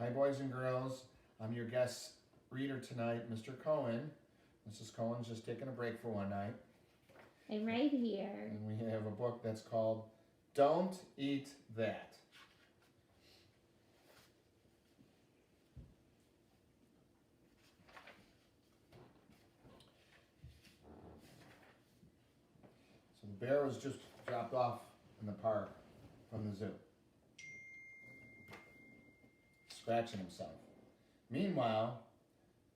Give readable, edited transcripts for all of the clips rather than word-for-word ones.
Hi, boys and girls. I'm your guest reader tonight, Mr. Cohen. Mrs. Cohen's just taking a break for one night. I'm right here. And we have a book that's called Don't Eat That. So the bear was just dropped off in the park from the zoo, scratching himself. Meanwhile,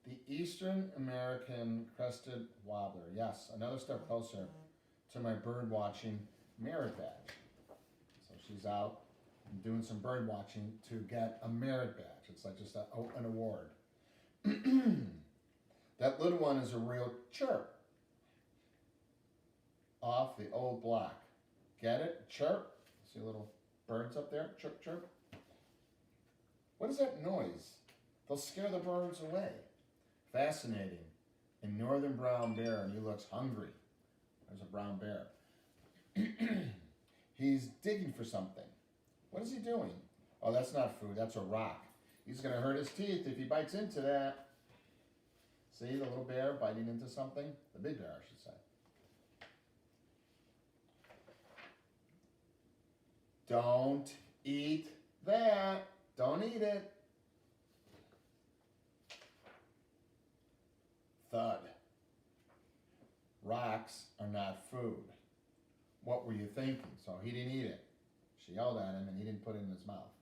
the Eastern American crested warbler, yes, another step closer to my bird watching merit badge. So she's out doing some bird watching to get a merit badge. It's like just an award. That little one is a real chirp off the old block. Get it? Chirp. See little birds up there? Chirp, chirp. What is that noise? They'll scare the birds away. Fascinating. A northern brown bear, and he looks hungry. There's a brown bear. He's digging for something. What is he doing? Oh, that's not food. That's a rock. He's going to hurt his teeth if he bites into that. See the little bear biting into something? The big bear, I should say. Don't eat that. Don't eat it. Thud. Rocks are not food. What were you thinking? So he didn't eat it. She yelled at him and he didn't put it in his mouth.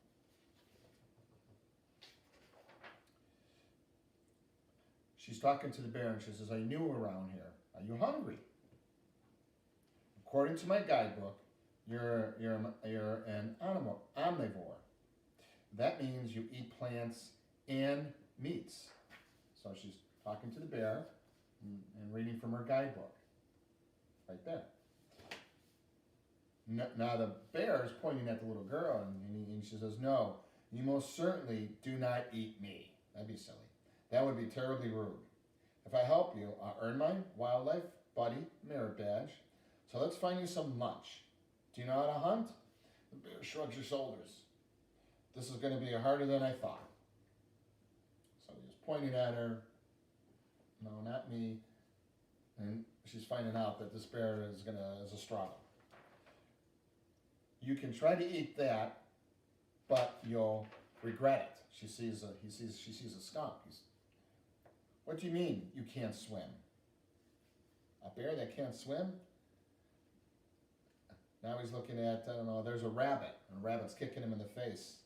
She's talking to the bear and she says, I knew around here. Are you hungry? According to my guidebook, you're an omnivore. That means you eat plants and meats. So she's talking to the bear and reading from her guidebook. Right there. Now the bear is pointing at the little girl and she says, no, you most certainly do not eat me. That'd be silly. That would be terribly rude. If I help you, I'll earn my wildlife buddy merit badge. So let's find you some lunch. Do you know how to hunt? The bear shrugs her shoulders. This is going to be harder than I thought. So he's pointing at her. No, not me. And she's finding out that this bear is a struggle. You can try to eat that, but you'll regret it. She sees a skunk. What do you mean you can't swim? A bear that can't swim? Now he's looking at, I don't know, there's a rabbit, and a rabbit's kicking him in the face.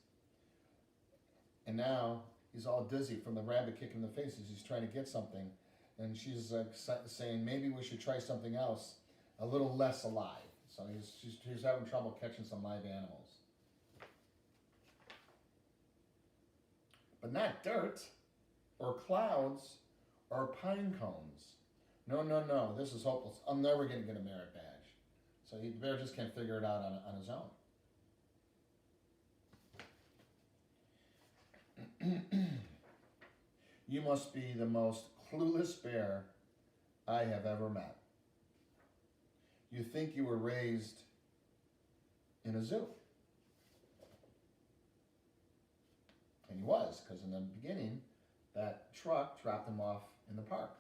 And now he's all dizzy from the rabbit kicking him in the face as he's trying to get something. And she's saying, maybe we should try something else, a little less alive. So he's having trouble catching some live animals. But not dirt, or clouds, or pine cones. No, this is hopeless. I'm never going to get a merit badge. So the bear just can't figure it out on his own. You must be the most clueless bear I have ever met. You think you were raised in a zoo. And he was, because in the beginning, that truck dropped him off in the park.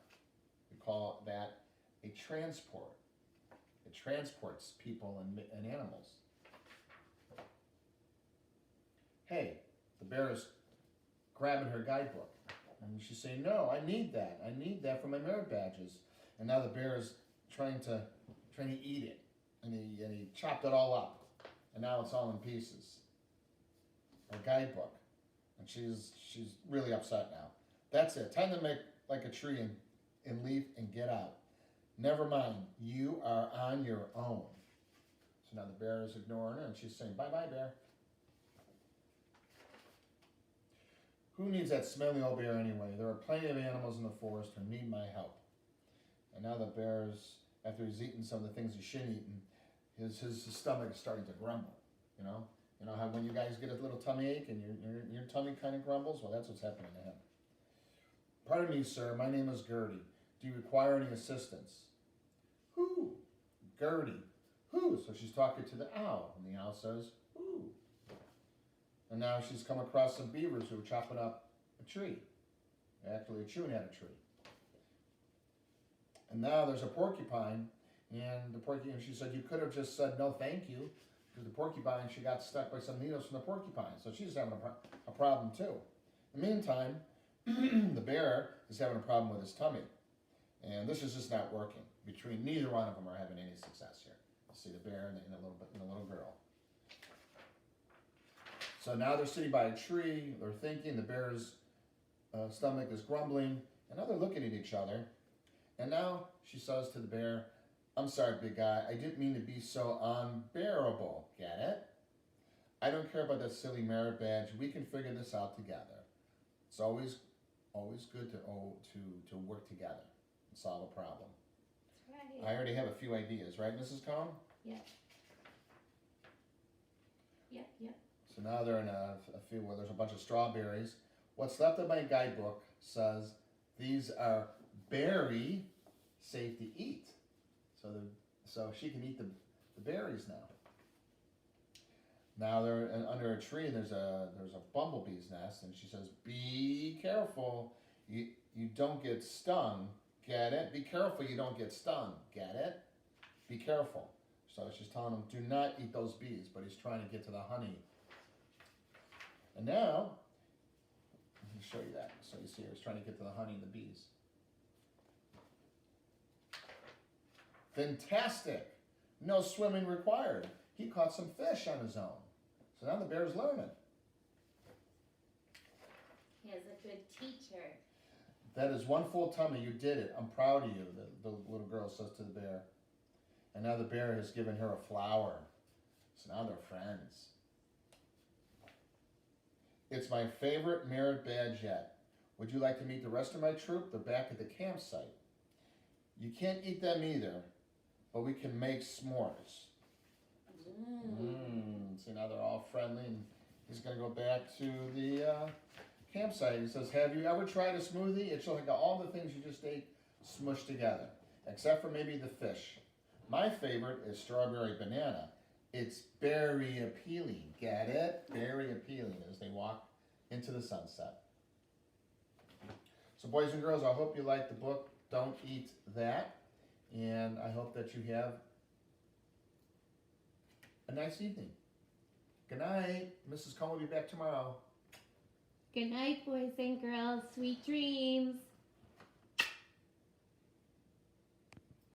We call that a transport. It transports people and animals. Hey, the bear is grabbing her guidebook. And she's saying, no, I need that. I need that for my merit badges. And now the bear is trying to eat it. And he chopped it all up. And now it's all in pieces. Her guidebook. And she's really upset now. That's it. Time to make like a tree and leave and get out. Never mind. You are on your own. So now the bear is ignoring her and she's saying, bye-bye, bear. Who needs that smelly old bear anyway? There are plenty of animals in the forest who need my help. And now the bear's, after he's eaten some of the things he shouldn't eaten, his stomach is starting to grumble, you know? You know how when you guys get a little tummy ache and your tummy kind of grumbles? Well, that's what's happening to him. Pardon me, sir. My name is Gertie. Do you require any assistance? Who? Gertie. Who? So she's talking to the owl, and the owl says, who? And now she's come across some beavers who were chopping up a tree. Actually, chewing at a tree. And now there's a porcupine, and the porcupine, she said, you could have just said no thank you, because the porcupine, she got stuck by some needles from the porcupine. So she's having a problem too. In the meantime, the bear is having a problem with his tummy. And this is just not working. Neither one of them are having any success here. You see the bear and the little girl. So now they're sitting by a tree, they're thinking, the bear's stomach is grumbling, and now they're looking at each other. And now she says to the bear, I'm sorry, big guy, I didn't mean to be so unbearable. Get it? I don't care about that silly merit badge. We can figure this out together. It's always good to work together and solve a problem. That's right. I already have a few ideas, right, Mrs. Cohen? Yep. Yep, yep. So now they're in a field where there's a bunch of strawberries. What's left of my guidebook says these are berry safe to eat. So she can eat the berries now. Now they're under a tree and there's a bumblebee's nest, and she says, be careful, you don't get stung. Get it? Be careful you don't get stung. Get it? Be careful. So she's telling him, do not eat those bees, but he's trying to get to the honey. And now, let me show you that. So you see he's trying to get to the honey and the bees. Fantastic. No swimming required. He caught some fish on his own. So now the bear's learning. He has a good teacher. That is one full tummy. You did it. I'm proud of you, the little girl says to the bear. And now the bear has given her a flower. So now they're friends. It's my favorite merit badge yet. Would you like to meet the rest of my troop? They're back at the campsite. You can't eat them either, but we can make s'mores. See, now they're all friendly, and he's going to go back to the campsite. He says, have you ever tried a smoothie? It's like all the things you just ate smushed together, except for maybe the fish. My favorite is strawberry banana. It's berry appealing. Get it? Berry appealing as they walk into the sunset. So boys and girls, I hope you like the book, Don't Eat That. And I hope that you have a nice evening. Good night. Mrs. Cohen will be back tomorrow. Good night, boys and girls. Sweet dreams.